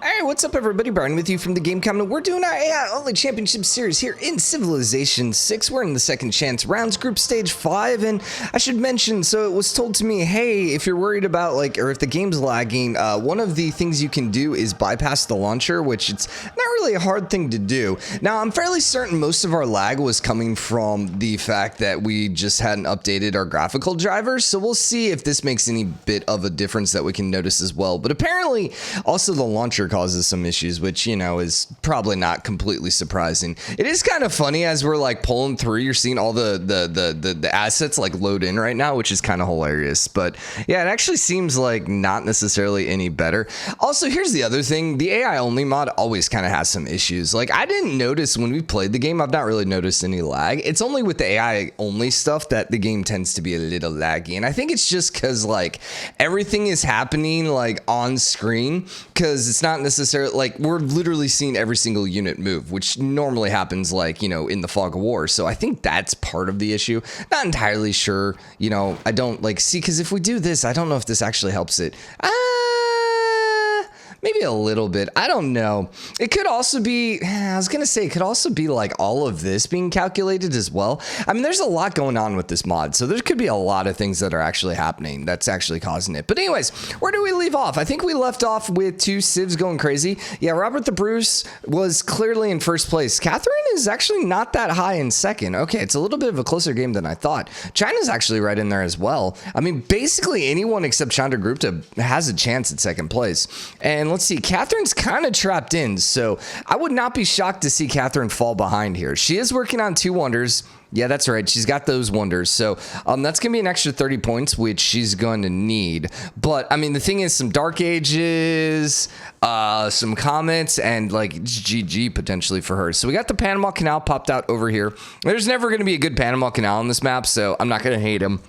Alright, what's up everybody? Brian with you from TheGameCommon. We're doing our AI Only Championship Series here in Civilization 6. We're in the second chance rounds, group stage 5, and I should mention, so it was told to me, hey, if you're worried about, or if the game's lagging, one of the things you can do is bypass the launcher, which it's not really a hard thing to do. Now, I'm fairly certain most of our lag was coming from the fact that we just hadn't updated our graphical drivers, so we'll see if this makes any bit of a difference that we can notice as well. But apparently, also the launcher causes some issues, which, you know, is probably not completely surprising. It is kind of funny as we're like pulling through, you're seeing all the assets like load in right now, which is kind of hilarious. But yeah, it actually seems like not necessarily any better. Also, here's the other thing, the AI only mod always kind of has some issues. Like, I didn't notice when we played the game, I've not really noticed any lag. It's only with the AI only stuff that the game tends to be a little laggy, and I think it's just because like everything is happening like on screen, because it's not necessarily like we're literally seeing every single unit move, which normally happens like, you know, in the fog of war. So I think that's part of the issue. Not entirely sure, you know, I don't like see, because if we do this, I don't know if this actually helps it. Maybe a little bit. I don't know. It could also be, I was going to say, it could also be like all of this being calculated as well. I mean, there's a lot going on with this mod, so there could be a lot of things that are actually happening that's actually causing it. But anyways, where do we leave off? I think we left off with two civs going crazy. Yeah, Robert the Bruce was clearly in first place. Catherine is actually not that high in second. Okay, it's a little bit of a closer game than I thought. China's actually right in there as well. I mean, basically anyone except Chandragupta has a chance at second place. And let's see, Catherine's kind of trapped in, so I would not be shocked to see Catherine fall behind here. She is working on 2 wonders. Yeah, that's right. She's got those wonders. So that's going to be an extra 30 points, which she's going to need. But, I mean, the thing is, some Dark Ages, some comets, and, like, GG potentially for her. So we got the Panama Canal popped out over here. There's never going to be a good Panama Canal on this map, so I'm not going to hate him.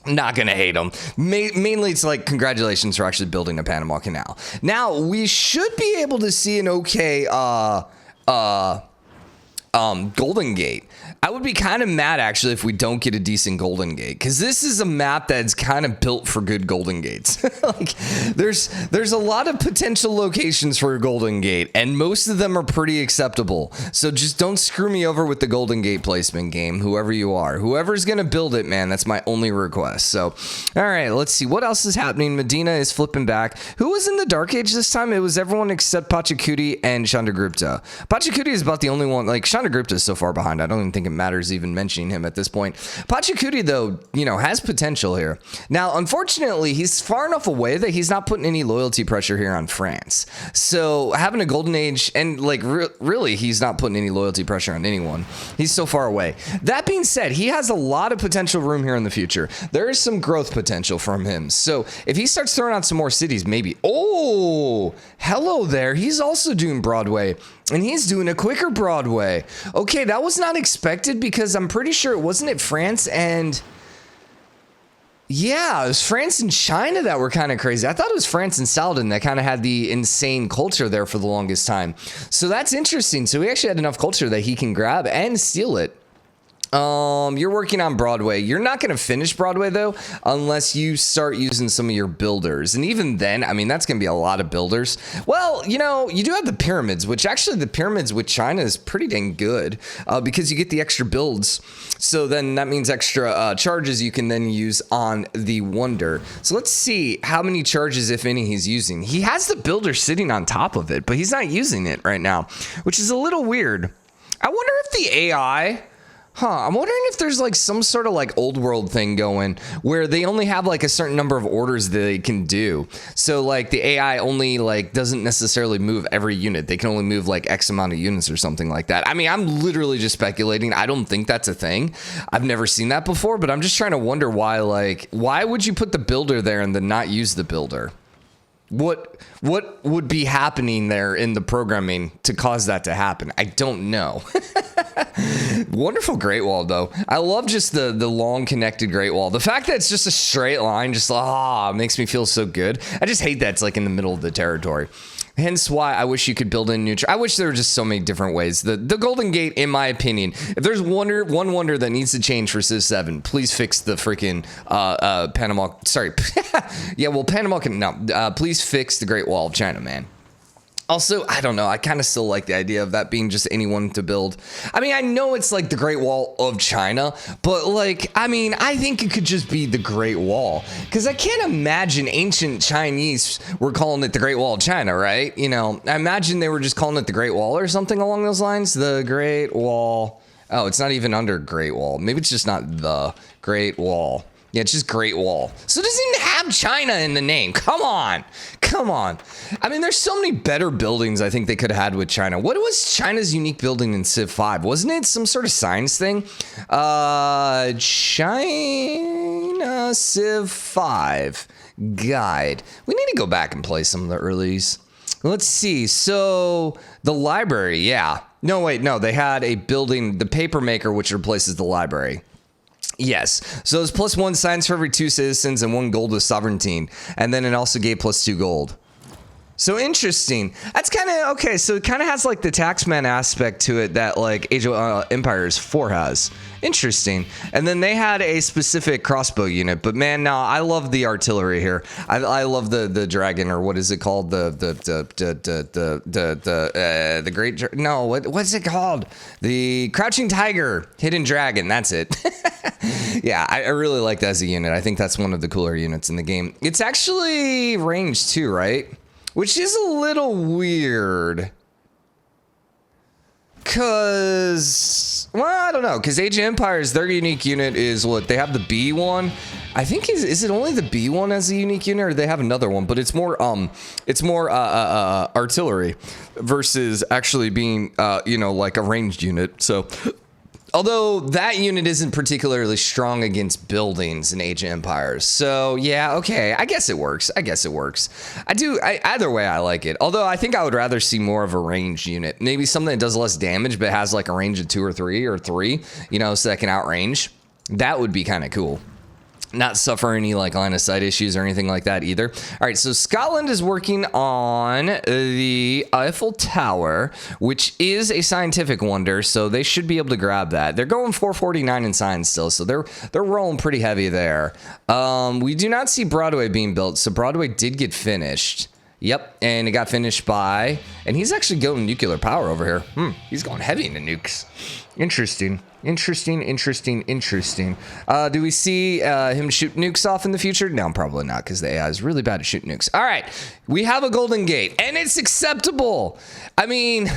Not gonna hate them. Mainly it's like, congratulations for actually building a Panama Canal. Now we should be able to see an okay Golden Gate. I would be kind of mad actually if we don't get a decent Golden Gate, because this is a map that's kind of built for good Golden Gates. Like, there's a lot of potential locations for a Golden Gate, and most of them are pretty acceptable. So just don't screw me over with the Golden Gate placement, game, whoever you are. Whoever's gonna build it, man, that's my only request. So, all right, let's see what else is happening. Medina is flipping back. Who was in the Dark Age this time? It was everyone except Pachacuti and Chandragupta. Pachacuti is about the only one. Like, Chandragupta is so far behind, I don't even think it matters even mentioning him at this point. Pachacuti, though, you know, has potential here. Now, unfortunately, he's far enough away that he's not putting any loyalty pressure here on France. So having a Golden Age, and like really, he's not putting any loyalty pressure on anyone. He's so far away. That being said, he has a lot of potential room here in the future. There is some growth potential from him. So if he starts throwing out some more cities, maybe. Oh, hello there. He's also doing Broadway. And he's doing a quicker Broadway. Okay, that was not expected, because I'm pretty sure it wasn't France and... Yeah, it was France and China that were kind of crazy. I thought it was France and Saladin that kind of had the insane culture there for the longest time. So that's interesting. So he actually had enough culture that he can grab and steal it. You're working on Broadway. You're not going to finish Broadway, though, unless you start using some of your builders. And even then, I mean, that's going to be a lot of builders. Well, you know, you do have the pyramids, which actually the pyramids with China is pretty dang good, because you get the extra builds. So then that means extra charges you can then use on the wonder. So let's see how many charges, if any, he's using. He has the builder sitting on top of it, but he's not using it right now, which is a little weird. I wonder if the AI... I'm wondering if there's like some sort of like old world thing going where they only have like a certain number of orders that they can do. So like the AI only like doesn't necessarily move every unit. They can only move like X amount of units or something like that. I mean, I'm literally just speculating. I don't think that's a thing. I've never seen that before, but I'm just trying to wonder why, like, why would you put the builder there and then not use the builder? What would be happening there in the programming to cause that to happen? I don't know. Wonderful Great Wall, though. I love just the long connected Great Wall. The fact that it's just a straight line just makes me feel so good. I just hate that it's like in the middle of the territory. Hence why I wish you could build in neutral. I wish there were just so many different ways. The Golden Gate, in my opinion, if there's one wonder that needs to change for Civ 7, please fix the freaking Panama. Sorry. Yeah, well, Panama can, no. Please fix the Great Wall of China, man. Also, I don't know. I kind of still like the idea of that being just anyone to build. I mean, I know it's like the Great Wall of China, but like, I mean, I think it could just be the Great Wall, because I can't imagine ancient Chinese were calling it the Great Wall of China, right? You know, I imagine they were just calling it the Great Wall or something along those lines. The Great Wall. Oh, it's not even under Great Wall. Maybe it's just not the Great Wall. Yeah, it's just Great Wall. So it doesn't even have China in the name. Come on. Come on. I mean, there's so many better buildings I think they could have had with China. What was China's unique building in Civ 5? Wasn't it some sort of science thing? China Civ 5 guide. We need to go back and play some of the earlies. Let's see. So the library, yeah. No, wait, no. They had a building, the paper maker, which replaces the library. Yes. So it's +1 science for every 2 citizens and 1 gold with sovereignty. And then it also gave +2 gold. So interesting. That's kind of okay. So it kind of has like the taxman aspect to it that like Age of Empires 4 has. Interesting. And then they had a specific crossbow unit. But man, now I love the artillery here. I love the dragon, or what is it called? The great, no, what's it called? The crouching tiger, hidden dragon. That's it. Yeah, I really like that as a unit. I think that's one of the cooler units in the game. It's actually ranged too, right? Which is a little weird. Cause, well, I don't know. Cause Age of Empires, their unique unit is what? They have the B one. I think is it only the B one as a unique unit, or they have another one? But it's more artillery versus actually being you know, like a ranged unit. So. Although that unit isn't particularly strong against buildings in Age of Empires. So, yeah, okay. I guess it works. Either way, I like it. Although I think I would rather see more of a ranged unit. Maybe something that does less damage, but has like a range of 2 or 3 or 3, you know, so that can outrange. That would be kind of cool. Not suffer any like line of sight issues or anything like that either. All right, so Scotland is working on the Eiffel Tower, which is a scientific wonder, so they should be able to grab that. They're going 449 in science still, so they're rolling pretty heavy there. We do not see Broadway being built, so Broadway did get finished. Yep, and it got finished by, and he's actually going nuclear power over here. He's going heavy into nukes. Interesting. Do we see him shoot nukes off in the future? No, probably not, because the AI is really bad at shooting nukes. All right, we have a Golden Gate, and it's acceptable. I mean,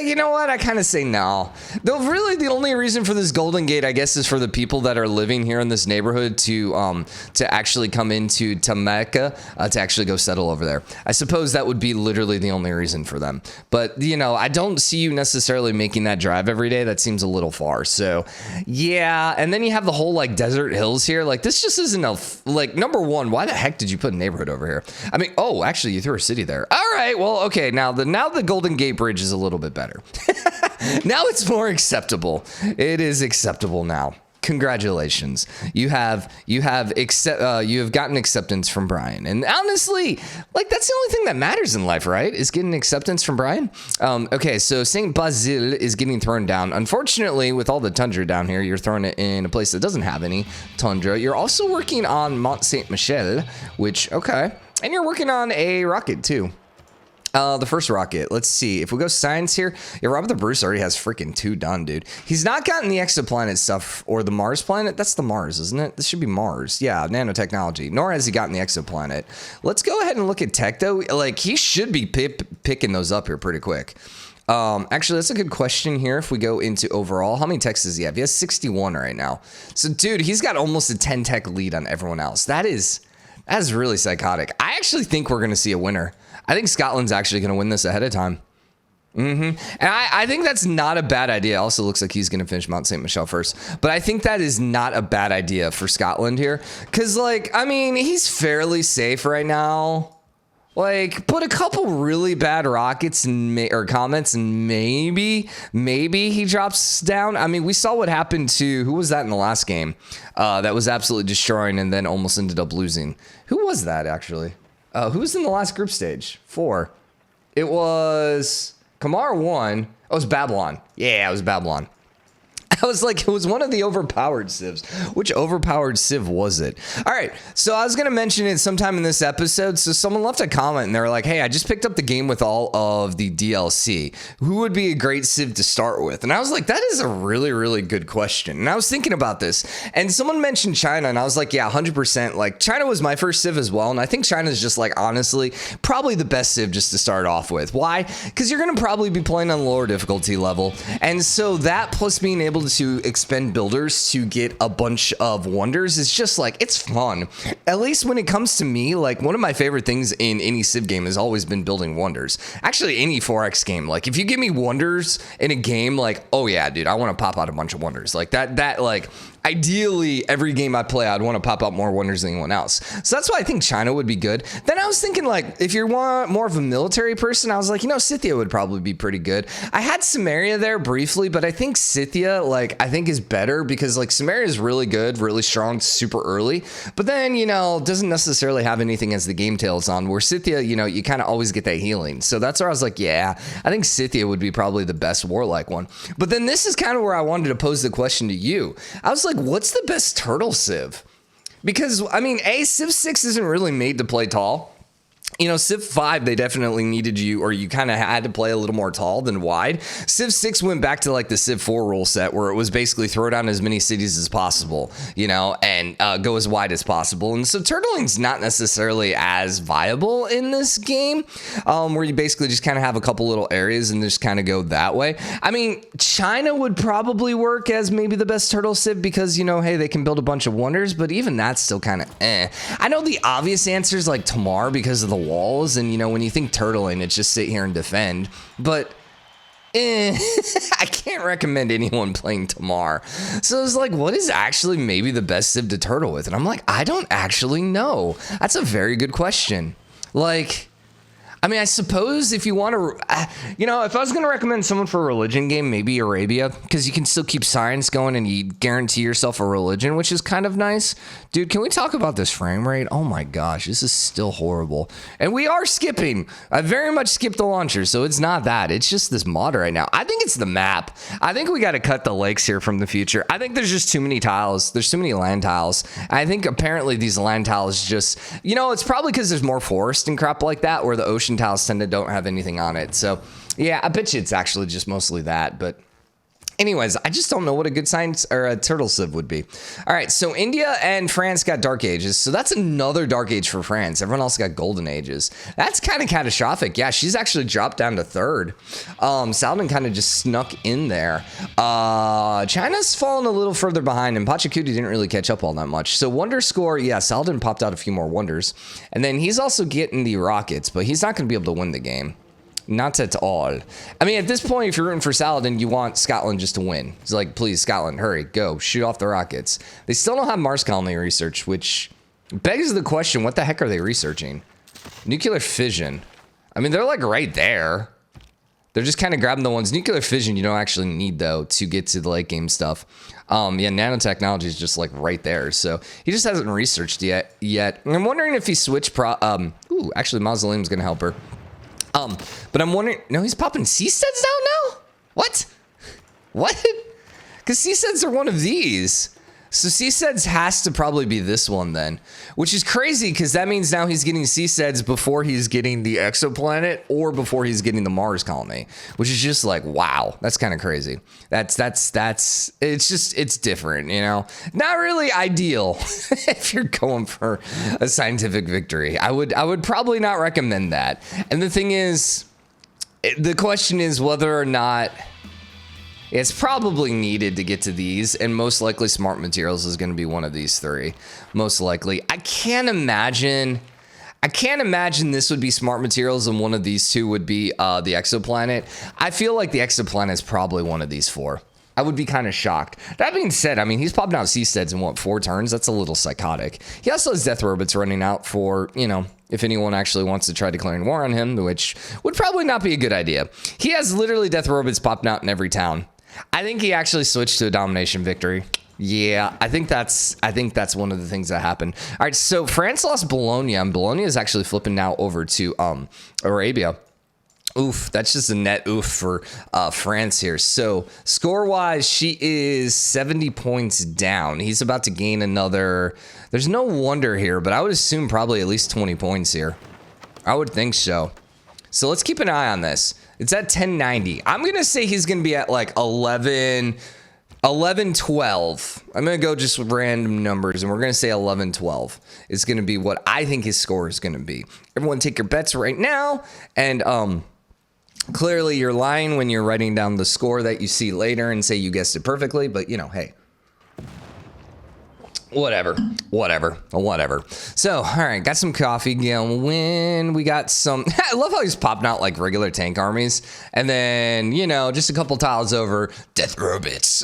you know what? I kind of say no. Though really the only reason for this Golden Gate, I guess, is for the people that are living here in this neighborhood to actually come into Tameka to actually go settle over there. I suppose that would be literally the only reason for them. But, you know, I don't see you necessarily making that drive every day. That seems a little far. So, yeah. And then you have the whole, like, desert hills here. Like, this just isn't like, number one, why the heck did you put a neighborhood over here? I mean, oh, actually, you threw a city there. All right. Well, okay. Now the Golden Gate Bridge is a little bit better. Now it's more acceptable. It is acceptable now. Congratulations. You have gotten acceptance from Brian. And honestly, like, that's the only thing that matters in life, right? Is getting acceptance from Brian. Okay, so Saint Basile is getting thrown down. Unfortunately, with all the tundra down here, you're throwing it in a place that doesn't have any tundra. You're also working on Mont Saint Michel, which, okay. And you're working on a rocket too. The first rocket. Let's see. If we go science here, yeah, Robert the Bruce already has freaking 2 done, dude. He's not gotten the exoplanet stuff or the Mars planet. That's the Mars, isn't it? This should be Mars. Yeah, nanotechnology. Nor has he gotten the exoplanet. Let's go ahead and look at tech, though. Like, he should be picking those up here pretty quick. Actually, that's a good question here. If we go into overall, how many techs does he have? He has 61 right now. So, dude, he's got almost a 10 tech lead on everyone else. That is really psychotic. I actually think we're going to see a winner. I think Scotland's actually going to win this ahead of time. And I think that's not a bad idea. Also looks like he's going to finish Mount St. Michel first. But I think that is not a bad idea for Scotland here. Because, like, I mean, he's fairly safe right now. Like, put a couple really bad rockets or comets and maybe he drops down. I mean, we saw what happened to, who was that in the last game? That was absolutely destroying and then almost ended up losing. Who was that, actually? Who was in the last group stage? 4. It was Kamar 1. Oh, it was Babylon. Yeah, it was Babylon. I was like, it was one of the overpowered civs. Which overpowered civ was it? All right, so I was going to mention it sometime in this episode. So someone left a comment and they were like, hey, I just picked up the game with all of the DLC. Who would be a great civ to start with? And I was like, that is a really, really good question. And I was thinking about this, and someone mentioned China, and I was like, yeah, 100%. Like, China was my first civ as well, and I think China's just like, honestly, probably the best civ just to start off with. Why? Because you're going to probably be playing on lower difficulty level, and so that plus being able to expend builders to get a bunch of wonders is just like, it's fun. At least when it comes to me, like, one of my favorite things in any civ game has always been building wonders. Actually, any 4X game, like, if you give me wonders in a game, like, oh yeah, dude, I want to pop out a bunch of wonders. Like, that like, ideally, every game I play, I'd want to pop out more wonders than anyone else. So that's why I think China would be good. Then I was thinking, like, if you're more of a military person, I was like, Scythia would probably be pretty good. I had Samaria there briefly, but I think Scythia, like, I think is better because, like, Samaria is really good, really strong, super early. But then, doesn't necessarily have anything as the game tails on, where Scythia, you kind of always get that healing. So that's where I was like, yeah, I think Scythia would be probably the best warlike one. But then this is kind of where I wanted to pose the question to you. I was like, what's the best turtle civ? Because, I mean, Civ 6 isn't really made to play tall. Civ 5, they definitely needed you, or you kind of had to play a little more tall than wide. Civ 6 went back to like the Civ 4 rule set, where it was basically throw down as many cities as possible, and go as wide as possible. And so turtling's not necessarily as viable in this game, where you basically just kind of have a couple little areas and just kind of go that way. I mean, China would probably work as maybe the best turtle civ because, hey, they can build a bunch of wonders, but even that's still kind of I know the obvious answer is like Tamar because of the walls, and when you think turtling, it's just sit here and defend, but I can't recommend anyone playing Tamar. So it's like, what is actually maybe the best civ to turtle with? And I'm like, I don't actually know. That's a very good question. Like, I mean, I suppose if you want to, if I was going to recommend someone for a religion game, maybe Arabia, because you can still keep science going and you guarantee yourself a religion, which is kind of nice. Dude, can we talk about this frame rate? Oh my gosh, this is still horrible. And we are skipping. I very much skipped the launcher, so it's not that. It's just this mod right now. I think it's the map. I think we got to cut the lakes here from the future. I think there's just too many tiles. There's too many land tiles. I think apparently these land tiles just, it's probably because there's more forest and crap like that, where the ocean tiles tend to don't have anything on it. So yeah, I bet you it's actually just mostly that. But anyways, I just don't know what a good science or a turtle civ would be. All right, so India and France got dark ages, so that's another dark age for France. Everyone else got golden ages. That's kind of catastrophic. Yeah, she's actually dropped down to third. Saladin kind of just snuck in there. China's fallen a little further behind, and Pachacuti didn't really catch up all that much. So wonder score, yeah, Saladin popped out a few more wonders, and then he's also getting the rockets, but he's not going to be able to win the game. Not at all. I mean, at this point, if you're rooting for Saladin, you want Scotland just to win. It's like, please, Scotland, hurry, go, shoot off the rockets. They still don't have Mars colony research, which begs the question, what the heck are they researching? Nuclear fission. I mean, they're like right there. They're just kind of grabbing the ones. Nuclear fission you don't actually need, though, to get to the late game stuff. Yeah, nanotechnology is just like right there. So he just hasn't researched yet. And I'm wondering if he switched actually, Mausoleum's going to help her. But I'm wondering, no, he's popping seasteads down now? What? Because seasteads are one of these. So seasteads has to probably be this one then, which is crazy because that means now he's getting seasteads before he's getting the exoplanet or before he's getting the Mars colony, which is just like, wow, that's kind of crazy. That's it's different, not really ideal if you're going for a scientific victory. I would probably not recommend that. And the thing is, the question is whether or not it's probably needed to get to these, and most likely smart materials is going to be one of these three. Most likely. I can't imagine this would be smart materials and one of these two would be the exoplanet. I feel like the exoplanet is probably one of these four. I would be kind of shocked. That being said, I mean, he's popping out seasteads in 4 turns? That's a little psychotic. He also has death robots running out for, if anyone actually wants to try declaring war on him, which would probably not be a good idea. He has literally death robots popping out in every town. I think he actually switched to a domination victory. Yeah, I think that's one of the things that happened. All right, so France lost Bologna, and Bologna is actually flipping now over to Arabia. Oof, that's just a net oof for France here. So score-wise, she is 70 points down. He's about to gain another. There's no wonder here, but I would assume probably at least 20 points here. I would think so. So let's keep an eye on this. It's at 1090. I'm going to say he's going to be at like 11, 12. I'm going to go just with random numbers, and we're going to say 11, 12 is going to be what I think his score is going to be. Everyone take your bets right now, and clearly you're lying when you're writing down the score that you see later and say you guessed it perfectly, but you know, hey. Whatever. So, all right, got some coffee going. We got some. I love how he's popping out like regular tank armies, and then you know, just a couple tiles over, death robots.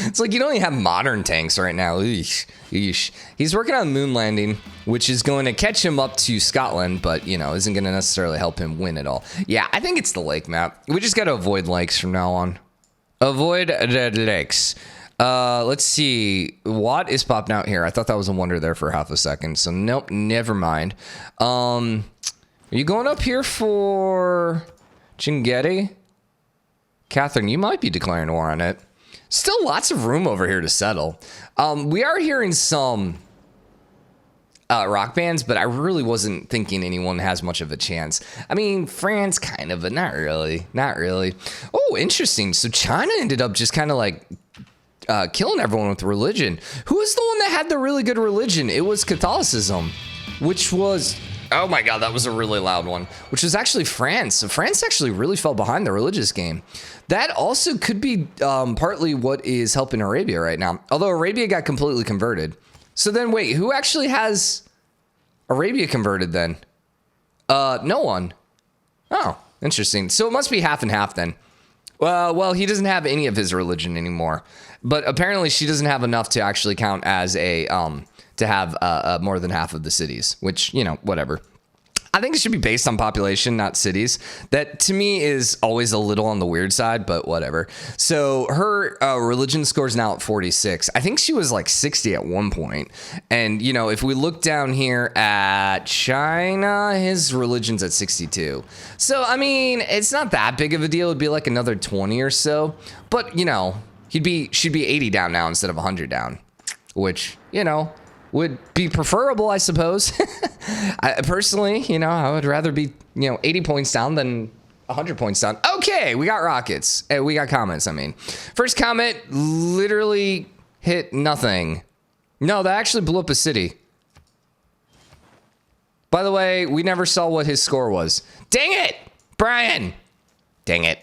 It's like you don't even have modern tanks right now. Eesh, eesh. He's working on moon landing, which is going to catch him up to Scotland, but you know, isn't going to necessarily help him win at all. Yeah, I think it's the lake map. We just got to avoid lakes from now on. Avoid the lakes. Let's see. What is popping out here? I thought that was a wonder there for half a second. So nope, never mind. Are you going up here for Chingeti? Catherine, you might be declaring war on it. Still lots of room over here to settle. We are hearing some rock bands, but I really wasn't thinking anyone has much of a chance. I mean, France kind of, but not really. Not really. Oh, interesting. So China ended up just kind of like killing everyone with religion. Who was the one that had the really good religion? It was Catholicism, which was, oh my God, that was a really loud one, which was actually France. So France actually really fell behind the religious game. That also could be partly what is helping Arabia right now. Although Arabia got completely converted. So then wait, who actually has Arabia converted then? No one. Oh, interesting. So it must be half and half then. Well, he doesn't have any of his religion anymore, but apparently she doesn't have enough to actually count as a, to have more than half of the cities, which, you know, whatever. I think it should be based on population, not cities. That to me is always a little on the weird side, but whatever. So her religion score is now at 46. I think she was like 60 at one point. And, you know, if we look down here at China, his religion's at 62. So, I mean, it's not that big of a deal. It'd be like another 20 or so. But, you know, she'd be 80 down now instead of 100 down, which, you know, would be preferable, I suppose. I personally, you know, I would rather be, you know, 80 points down than 100 points down. Okay, we got rockets. We got comets, I mean. First comet literally hit nothing. No, that actually blew up a city. By the way, we never saw what his score was. Dang it, Brian. Dang it.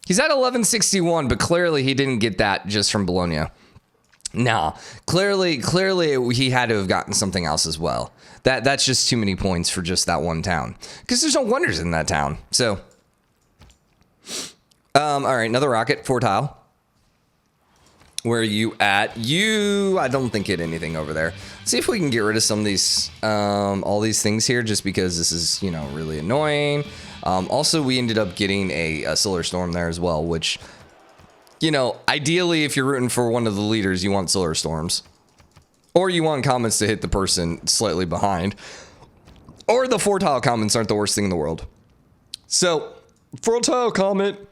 He's at 1161, but clearly he didn't get that just from Bologna. No, clearly he had to have gotten something else as well. That's just too many points for just that one town, because there's no wonders in that town. So, all right, another rocket, 4 tile. Where are you at? I don't think hit anything over there. Let's see if we can get rid of some of these, all these things here, just because this is, you know, really annoying. Also, we ended up getting a solar storm there as well, which, you know, ideally, if you're rooting for one of the leaders, you want solar storms. Or you want comets to hit the person slightly behind. Or the 4-tile comets aren't the worst thing in the world. So, 4-tile comet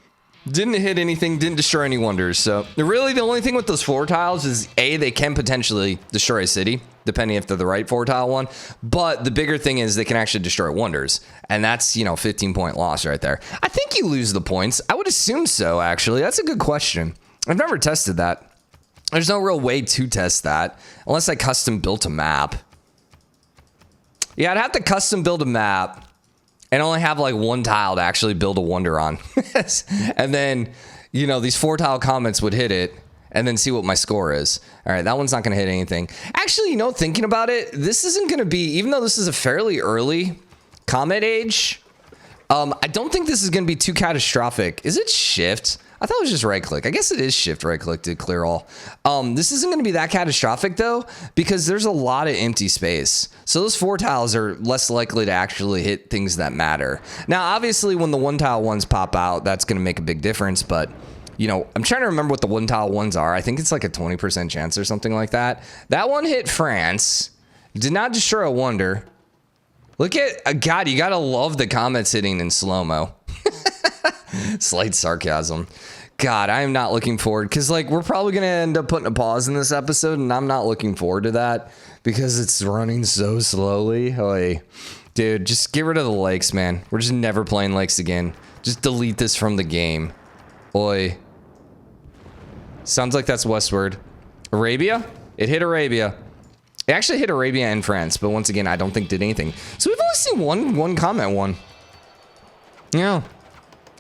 didn't hit anything, didn't destroy any wonders. So, really, the only thing with those 4 tiles is, A, they can potentially destroy a city, depending if they're the right 4-tile one. But the bigger thing is they can actually destroy wonders. And that's, you know, 15-point loss right there. I think you lose the points. I would assume so, actually. That's a good question. I've never tested that. There's no real way to test that unless I custom built a map. Yeah, I'd have to custom build a map and only have like 1 tile to actually build a wonder on. And then, you know, these 4-tile comets would hit it and then see what my score is. All right, that one's not going to hit anything. Actually, you know, thinking about it, this isn't going to be, even though this is a fairly early comet age, I don't think this is going to be too catastrophic. Is it shift? I thought it was just right click. I guess it is shift right click to clear all. This isn't going to be that catastrophic though, because there's a lot of empty space. So those 4 tiles are less likely to actually hit things that matter. Now, obviously when the 1-tile ones pop out, that's going to make a big difference. But, you know, I'm trying to remember what the 1-tile ones are. I think it's like a 20% chance or something like that. That one hit France. Did not destroy a wonder. Look at, God, you got to love the comets hitting in slow-mo. Slight sarcasm. God, I am not looking forward because, like, we're probably going to end up putting a pause in this episode, and I'm not looking forward to that because it's running so slowly. Oy. Dude, just get rid of the lakes, man. We're just never playing lakes again. Just delete this from the game. Oi. Sounds like that's westward. Arabia? It hit Arabia. It actually hit Arabia and France, but once again, I don't think did anything. So we've only seen one comet one. Yeah.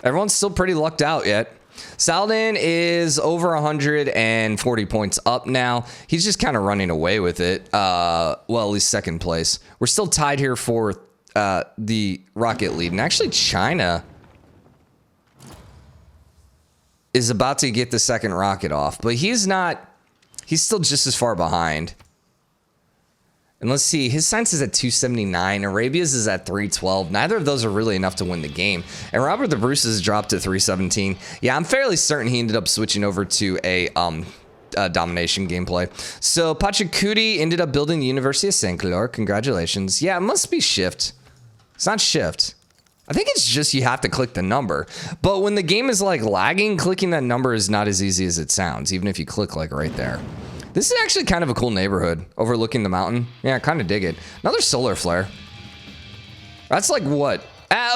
Everyone's still pretty lucked out yet. Saladin is over 140 points up now. He's just kind of running away with it. Well, at least second place. We're still tied here for the rocket lead. And actually, China is about to get the second rocket off. But he's not... He's still just as far behind. And let's see, his science is at 279. Arabia's is at 312. Neither of those are really enough to win the game. And Robert the Bruce's dropped to 317. Yeah, I'm fairly certain he ended up switching over to a domination gameplay. So Pachacuti ended up building the University of St. Clair. Congratulations. Yeah, it must be shift. It's not shift. I think it's just you have to click the number. But when the game is like lagging, clicking that number is not as easy as it sounds, even if you click like right there. This is actually kind of a cool neighborhood, overlooking the mountain. Yeah, I kind of dig it. Another solar flare. That's like what?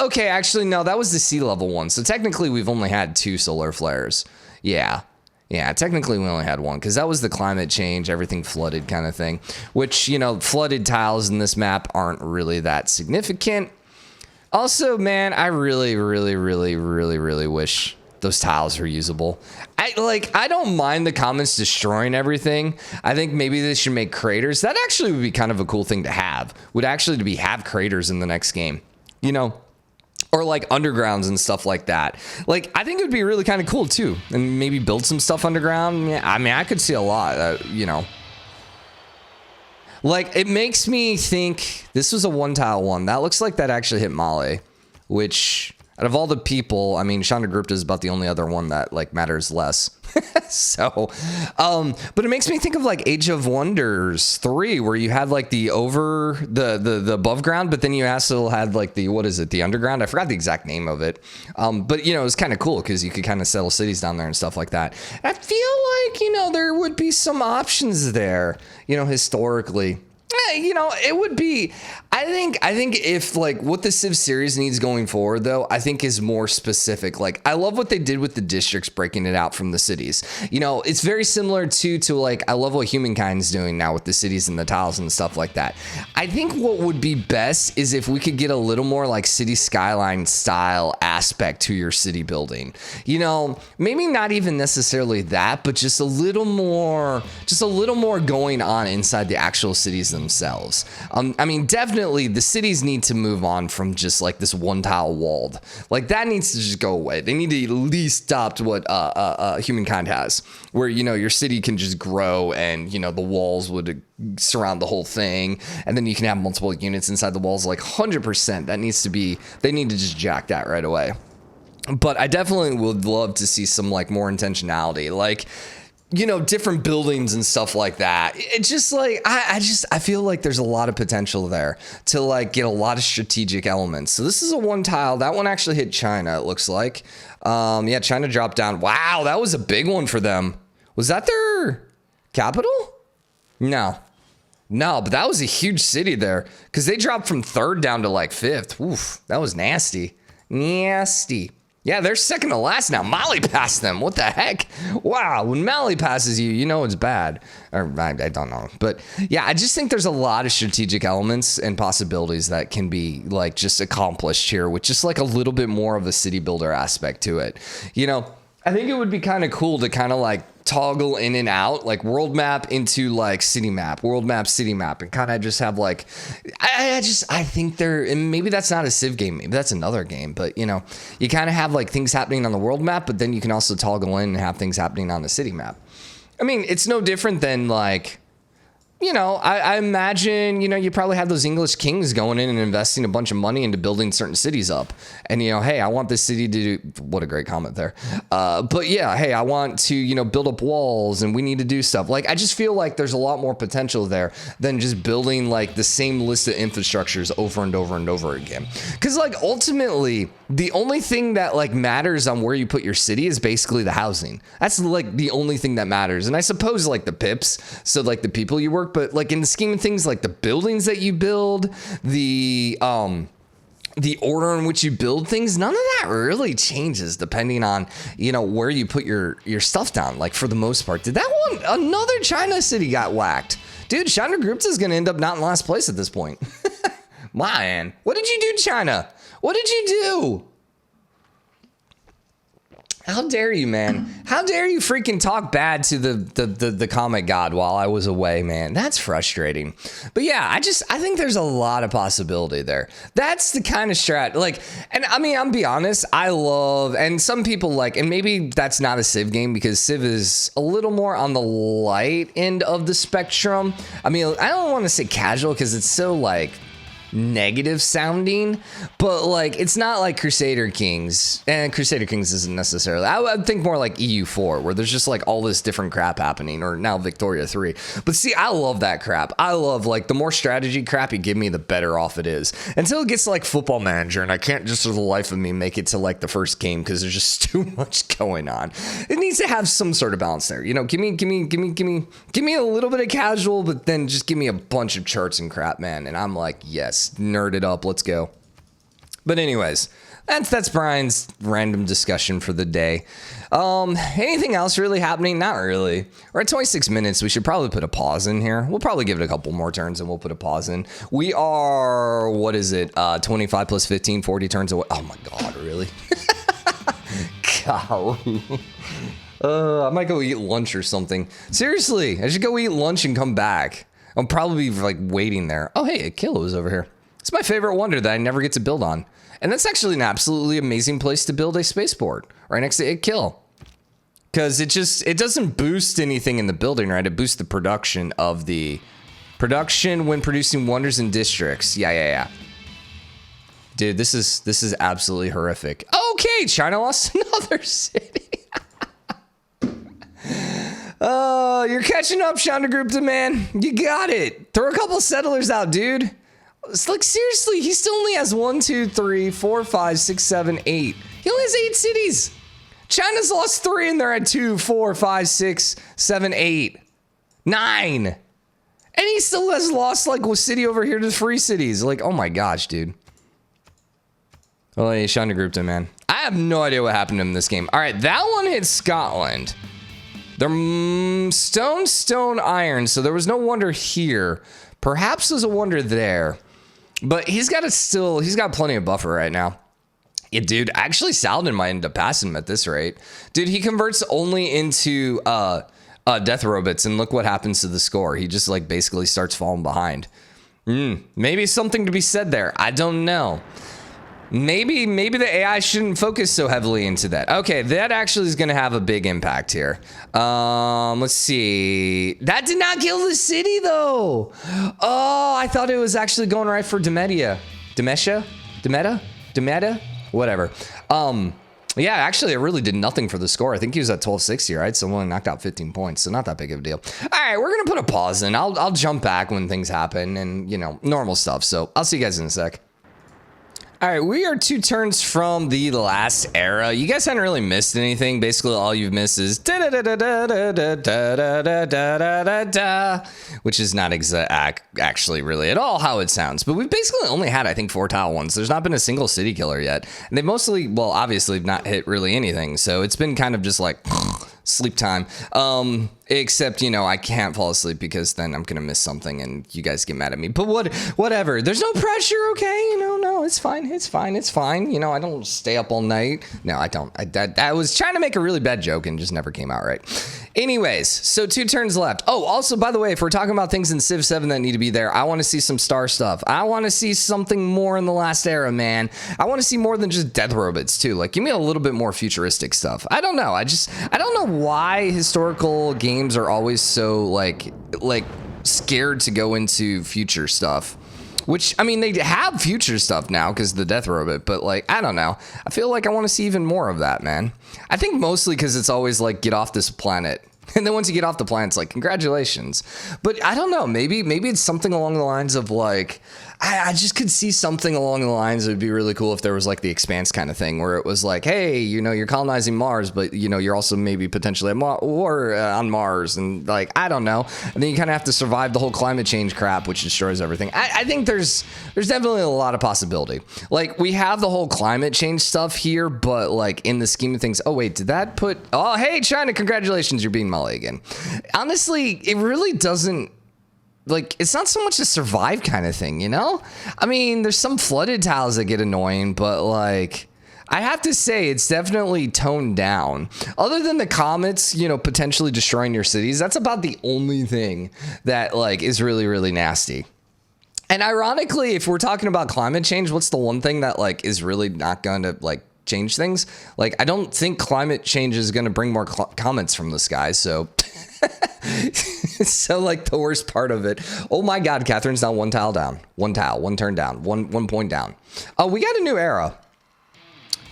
Okay, actually, no, that was the sea level one. So technically, we've only had 2 solar flares. Yeah, technically, we only had 1, because that was the climate change, everything flooded kind of thing. Which, you know, flooded tiles in this map aren't really that significant. Also, man, I really wish those tiles were usable. I don't mind the comets destroying everything. I think maybe they should make craters. That actually would be kind of a cool thing to have. Would actually be have craters in the next game, you know, or like undergrounds and stuff like that. Like, I think it would be really kind of cool too, and maybe build some stuff underground. Yeah, I mean, I could see a lot, you know. Like, it makes me think this was a 1-tile one. That looks like that actually hit Mali, which out of all the people, I mean, Chandragupta is about the only other one that like matters less. So, but it makes me think of like Age of Wonders 3, where you had like the above ground, but then you also had like the, what is it? The underground. I forgot the exact name of it. But you know, it was kind of cool because you could kind of settle cities down there and stuff like that. And I feel like, you know, there would be some options there, you know, historically. You know, it would be, I think if like what the Civ series needs going forward, though, I think is more specific. Like, I love what they did with the districts, breaking it out from the cities. You know, it's very similar to like, I love what Humankind's doing now with the cities and the tiles and stuff like that. I think what would be best is if we could get a little more like city skyline style aspect to your city building. You know, maybe not even necessarily that, but just a little more going on inside the actual cities themselves. I mean, definitely the cities need to move on from just like this 1-tile walled. Like, that needs to just go away. They need to at least adopt what Humankind has, where, you know, your city can just grow and, you know, the walls would surround the whole thing, and then you can have multiple units inside the walls. Like 100%, that needs to be, they need to just jack that right away. But I definitely would love to see some like more intentionality, like, you know, different buildings and stuff like that. It's just like, I feel like there's a lot of potential there to like get a lot of strategic elements. So this is a 1-tile. That one actually hit China, it looks like. Yeah, China dropped down. Wow, that was a big one for them. Was that their capital? No, but that was a huge city there, because they dropped from 3rd down to like 5th. Oof, that was nasty. Yeah, they're second to last now. Mali passed them. What the heck? Wow, when Mali passes you, you know it's bad. Or I don't know. But yeah, I just think there's a lot of strategic elements and possibilities that can be like just accomplished here with just like a little bit more of a city builder aspect to it. You know, I think it would be kind of cool to kind of like toggle in and out, like world map into like city map, world map, city map, and kind of just have like, I think there, and maybe that's not a Civ game, maybe that's another game, but you know, you kind of have like things happening on the world map, but then you can also toggle in and have things happening on the city map. I mean, it's no different than like you know, I imagine, you know, you probably have those English kings going in and investing a bunch of money into building certain cities up. And, you know, hey, I want this city to do, what a great comment there. But yeah, hey, I want to, you know, build up walls and we need to do stuff. Like, I just feel like there's a lot more potential there than just building like the same list of infrastructures over and over and over again. Because like ultimately, the only thing that like matters on where you put your city is basically the housing. That's like the only thing that matters. And I suppose like the pips, so like the people you work, but like in the scheme of things, like the buildings that you build, the order in which you build things, none of that really changes depending on, you know, where you put your stuff down. Like for the most part, did that one, another China city got whacked. Dude, Chandragupta is going to end up not in last place at this point. Man, what did you do, China? What did you do? How dare you, man? How dare you freaking talk bad to the comet god while I was away, man? That's frustrating. But yeah, I think there's a lot of possibility there. That's the kind of strat, like, and I mean, I'll be honest, I love, and some people like, and maybe that's not a Civ game because Civ is a little more on the light end of the spectrum. I mean, I don't want to say casual because it's so like negative sounding, but like it's not like Crusader Kings, and Crusader Kings isn't necessarily, I would think more like EU4 where there's just like all this different crap happening, or now Victoria 3. But see, I love that crap. I love like the more strategy crap you give me, the better off it is, until it gets to like Football Manager and I can't just for the life of me make it to like the first game because there's just too much going on. It needs to have some sort of balance there, you know. Give me a little bit of casual, but then just give me a bunch of charts and crap, man, and I'm like, yes, nerd it up, let's go. But anyways, that's Brian's random discussion for the day. Anything else really happening? Not really. We're at 26 minutes. We should probably put a pause in here. We'll probably give it a couple more turns and we'll put a pause in. We are, what is it? 25 plus 15, 40 turns away. Oh my God, really? Golly. I might go eat lunch or something. Seriously, I should go eat lunch and come back. I'll probably be like waiting there. Oh, hey, a kilo is over here. It's my favorite wonder that I never get to build on. And that's actually an absolutely amazing place to build a spaceport right next to a kill. Because it doesn't boost anything in the building, right? It boosts the production of the production when producing wonders in districts. Yeah. Dude, this is absolutely horrific. Okay, China lost another city. You're catching up, Chandragupta, man. You got it. Throw a couple settlers out, dude. It's like, seriously, he still only has 1, 2, 3, 4, 5, 6, 7, 8. He only has 8 cities. China's lost 3 and they're at 2, 4, 5, 6, 7, 8, 9. And he still has lost like a city over here to 3 cities. Like, oh my gosh, dude. Well, hey, Chandragupta, man. I have no idea what happened to him in this game. All right, that one hit Scotland. They're stone, iron, so there was no wonder here. Perhaps there's a wonder there. But he's got plenty of buffer right now. Yeah, dude, actually Saladin might end up passing him at this rate. Dude, he converts only into death robots, and look what happens to the score. He just like basically starts falling behind. Maybe something to be said there. I don't know. Maybe the AI shouldn't focus so heavily into that. Okay, that actually is going to have a big impact here. Let's see. That did not kill the city, though. Oh, I thought it was actually going right for Demeta? Whatever. Yeah, actually, it really did nothing for the score. I think he was at 1260, right? So only knocked out 15 points, so not that big of a deal. All right, we're going to put a pause in. I'll jump back when things happen and, you know, normal stuff. So I'll see you guys in a sec. All right, we are 2 turns from the last era. You guys haven't really missed anything. Basically, all you've missed is which is not actually really at all how it sounds. But we've basically only had, I think, 4 tile ones. There's not been a single city killer yet. And they've mostly, well, obviously not hit really anything. So it's been kind of just like sleep time. Except, you know, I can't fall asleep because then I'm gonna miss something and you guys get mad at me. But whatever. There's no pressure, okay? You know, no, it's fine. You know, I don't stay up all night. No, I don't. I was trying to make a really bad joke and just never came out right. Anyways, so 2 turns left. Oh, also, by the way, if we're talking about things in Civ 7 that need to be there, I want to see some star stuff. I want to see something more in the last era, man. I want to see more than just death robots, too. Like, give me a little bit more futuristic stuff. I don't know. I don't know why historical games are always so, like scared to go into future stuff. Which, I mean, they have future stuff now because of the death robot, but, like, I don't know. I feel like I want to see even more of that, man. I think mostly because it's always, like, get off this planet. And then once you get off the planet, it's like, congratulations. But I don't know. Maybe it's something along the lines of, like, I just could see something along the lines. It would be really cool if there was like the Expanse kind of thing where it was like, hey, you know, you're colonizing Mars, but you know, you're also maybe potentially at on Mars, and like, I don't know. And then you kind of have to survive the whole climate change crap, which destroys everything. I think there's definitely a lot of possibility. Like, we have the whole climate change stuff here, but like in the scheme of things, oh wait, did that put, oh, hey, China, congratulations, you're being Malian. Honestly, it really doesn't, like, it's not so much a survive kind of thing, you know? I mean, there's some flooded tiles that get annoying, but like, I have to say it's definitely toned down. Other than the comets, you know, potentially destroying your cities, that's about the only thing that like is really, really nasty. And ironically, if we're talking about climate change, what's the one thing that like is really not going to like change things? Like, I don't think climate change is going to bring more comets from the sky, so... So like the worst part of it. Oh my God, Catherine's now one turn down, one point down. Oh, we got a new era.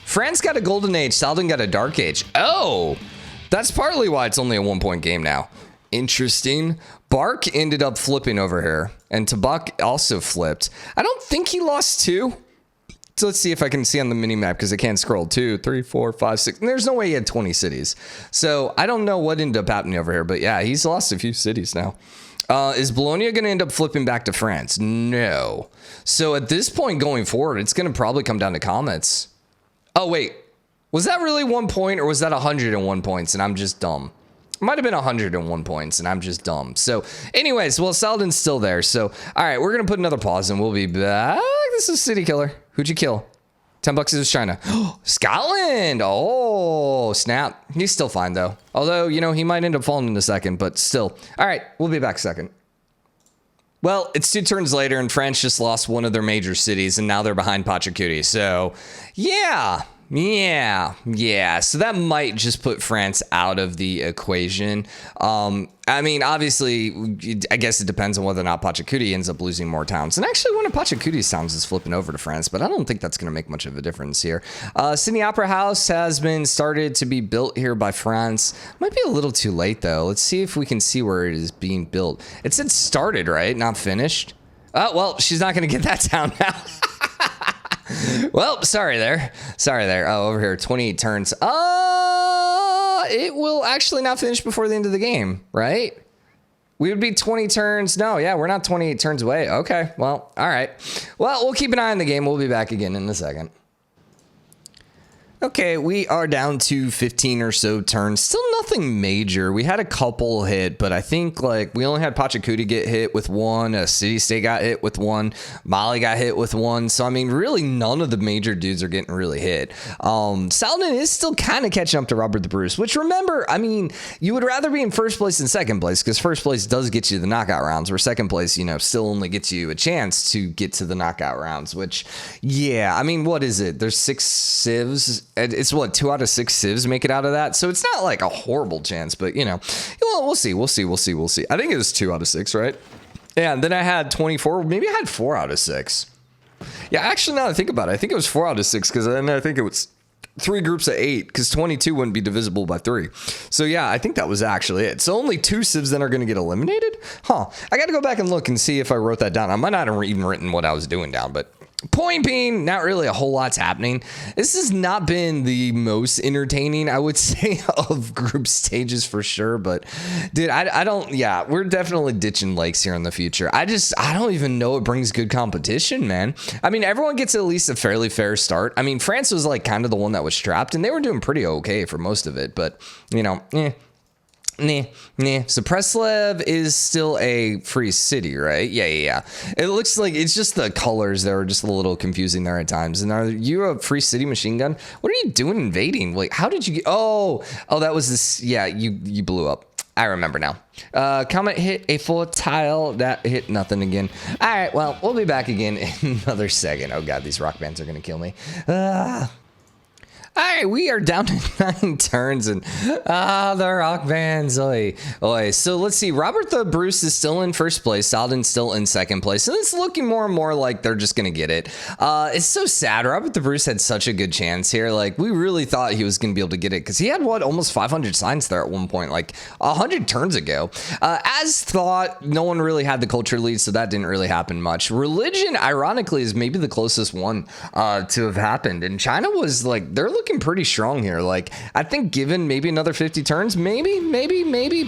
France got a golden age, Saladin got a dark age. Oh, that's partly why it's only a 1 point game now. Interesting. Bark ended up flipping over here, and Tabak also flipped. I don't think he lost two. So let's see if I can see on the mini map because I can't scroll. 2, 3, 4, 5, 6. And there's no way he had 20 cities. So I don't know what ended up happening over here. But yeah, he's lost a few cities now. Is Bologna going to end up flipping back to France? No. So at this point going forward, it's going to probably come down to comets. Oh, wait. Was that really 1 point or was that 101 points and I'm just dumb? It might have been 101 points and I'm just dumb. So anyways, well, Saladin's still there. So, all right, we're going to put another pause and we'll be back. This is City Killer. Who'd you kill? $10 is China. Scotland. Oh, snap. He's still fine, though. Although, you know, he might end up falling in a second, but still. All right, we'll be back second. Well, it's 2 turns later, and France just lost one of their major cities, and now they're behind Pachacuti. So, yeah. So that might just put France out of the equation. I mean, obviously, I guess it depends on whether or not Pachacuti ends up losing more towns. And actually, one of Pachacuti's towns is flipping over to France, but I don't think that's going to make much of a difference here. Sydney Opera House has been started to be built here by France. Might be a little too late, though. Let's see if we can see where it is being built. It said started, right? Not finished. Oh, well, she's not going to get that town now. Well, sorry there. Oh, over here, 28 turns. It will actually not finish before the end of the game, right? We would be 20 turns. No, yeah, we're not 28 turns away. Okay, well, all right. Well, we'll keep an eye on the game. We'll be back again in a second. Okay, we are down to 15 or so turns. Still nothing major. We had a couple hit, but I think like we only had Pachacuti get hit with one. A city-state got hit with one. Mali got hit with one. So, I mean, really none of the major dudes are getting really hit. Saladin is still kind of catching up to Robert the Bruce, which remember, I mean, you would rather be in first place than second place because first place does get you the knockout rounds, where second place, you know, still only gets you a chance to get to the knockout rounds, which, yeah, I mean, what is it? There's 6 civs. It's what, 2 out of 6 civs make it out of that. So it's not like a horrible chance, but you know, well, we'll see. I think it was 2 out of 6, right? Yeah. And then I had 24. Maybe I had 4 out of 6. Yeah. Actually, now that I think about it, I think it was 4 out of 6 because then I think it was 3 groups of 8 because 22 wouldn't be divisible by 3. So yeah, I think that was actually it. So only 2 civs then are going to get eliminated. Huh. I got to go back and look and see if I wrote that down. I might not have even written what I was doing down, but point being, not really a whole lot's happening. This has not been the most entertaining, I would say, of group stages for sure. But dude, I don't, yeah, we're definitely ditching lakes here in the future. I don't even know it brings good competition, man. I mean, everyone gets at least a fairly fair start. I mean, France was like kind of the one that was trapped and they were doing pretty okay for most of it, but you know, Nah. So Preslev is still a free city, right? Yeah. It looks like it's just the colors that are just a little confusing there at times. And are you a free city machine gun? What are you doing invading? Like, how did you get? Oh, that was this. Yeah, you blew up. I remember now. Comet hit a full tile. That hit nothing again. All right, well, we'll be back again in another second. Oh God, these rock bands are gonna kill me. All right, we are down to 9 turns, and the rock bands, oi. So let's see. Robert the Bruce is still in first place. Saladin's still in second place, and it's looking more and more like they're just gonna get it. It's so sad. Robert the Bruce had such a good chance here. Like, we really thought he was gonna be able to get it because he had almost 500 signs there at one point, like 100 turns ago. As thought, no one really had the culture lead, so that didn't really happen much. Religion, ironically, is maybe the closest one to have happened, and China was like, they're looking pretty strong here. Like, I think given maybe another 50 turns, maybe,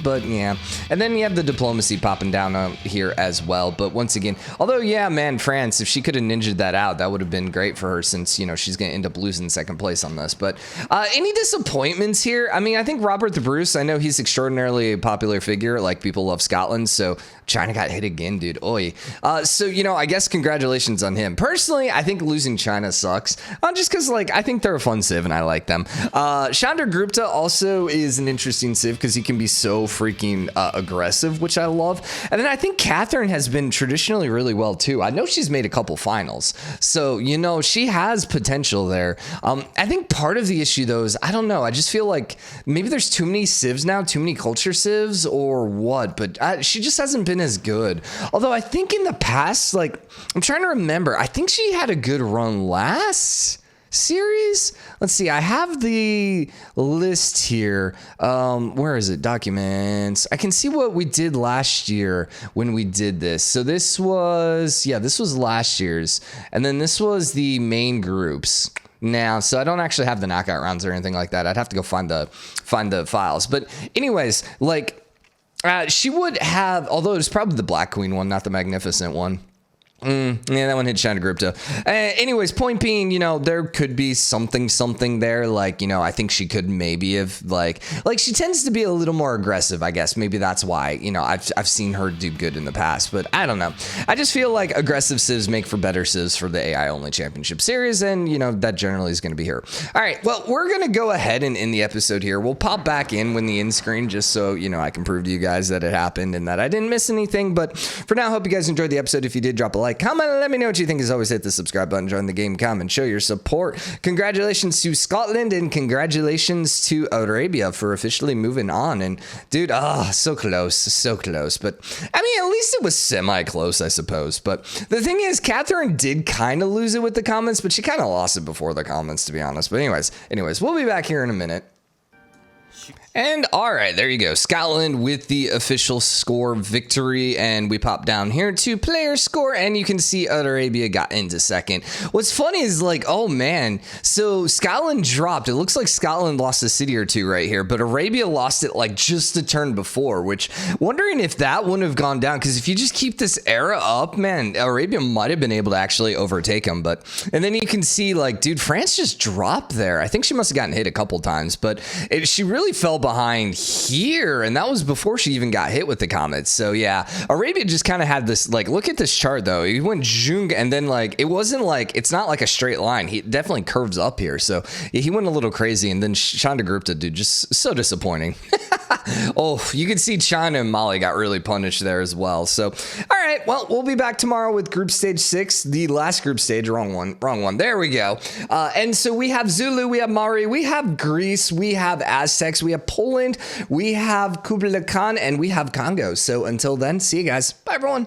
but yeah. And then you have the diplomacy popping down here as well. But once again, although, yeah, man, France, if she could have ninja'd that out, that would have been great for her, since, you know, she's going to end up losing second place on this. But any disappointments here? I mean, I think Robert the Bruce, I know he's extraordinarily a popular figure. Like, people love Scotland, so China got hit again, dude. Oi. So, you know, I guess congratulations on him. Personally, I think losing China sucks. Just because, like, I think they're a fun civ and I like them. Chandragupta also is an interesting civ because he can be so freaking aggressive, which I love. And then I think Catherine has been traditionally really well too. I know she's made a couple finals, so, you know, she has potential there. I think part of the issue though is, I don't know, I just feel like maybe there's too many civs now, too many culture civs or what, but she just hasn't been as good. Although I think in the past, like, I'm trying to remember, I think she had a good run last series. Let's see, I have the list here. Where is it? Documents. I can see what we did last year when we did this. So this was, yeah, this was last year's, and then this was the main groups now. So I don't actually have the knockout rounds or anything like that. I'd have to go find the files. But anyways, like, she would have, although it's probably the Black Queen one, not the Magnificent one. Yeah, that one hit Chandragupta. Anyways, point being, you know, there could be something there. Like, you know, I think she could maybe have, like she tends to be a little more aggressive, I guess. Maybe that's why, you know, I've seen her do good in the past, but I don't know. I just feel like aggressive civs make for better civs for the AI only championship series, and, you know, that generally is going to be her. All right, well, we're going to go ahead and end the episode here. We'll pop back in when the end screen, just so, you know, I can prove to you guys that it happened and that I didn't miss anything. But for now, I hope you guys enjoyed the episode. If you did, drop a like, comment, and let me know what you think. As always, hit the subscribe button, join the GameCommon, show your support. Congratulations to Scotland, and congratulations to Arabia for officially moving on. And dude, so close. But I mean, at least it was semi-close, I suppose. But the thing is, Catherine did kind of lose it with the comments, but she kind of lost it before the comments, to be honest. But anyways, we'll be back here in a minute. And all right, there you go. Scotland with the official score victory. And we pop down here to player score, and you can see Arabia got into second. What's funny is, like, oh man, so Scotland dropped. It looks like Scotland lost a city or two right here, but Arabia lost it like just a turn before, which, wondering if that wouldn't have gone down, because if you just keep this era up, man, Arabia might have been able to actually overtake them. But, and then you can see, like, dude, France just dropped there. I think she must have gotten hit a couple times, but she really fell behind here, and that was before she even got hit with the comets. So yeah, Arabia just kind of had this, like, look at this chart though. He went zhung, and then, like, it wasn't like, it's not like a straight line. He definitely curves up here. So he went a little crazy, and then Chandragupta, dude, just so disappointing. Oh, you can see China and Mali got really punished there as well. So, all right, well, we'll be back tomorrow with group stage 6, the last group stage. Wrong one. There we go. And so we have Zulu, we have Maori, we have Greece, we have Aztecs, we have Poland, we have Kublai Khan, and we have Congo. So until then, see you guys. Bye, everyone.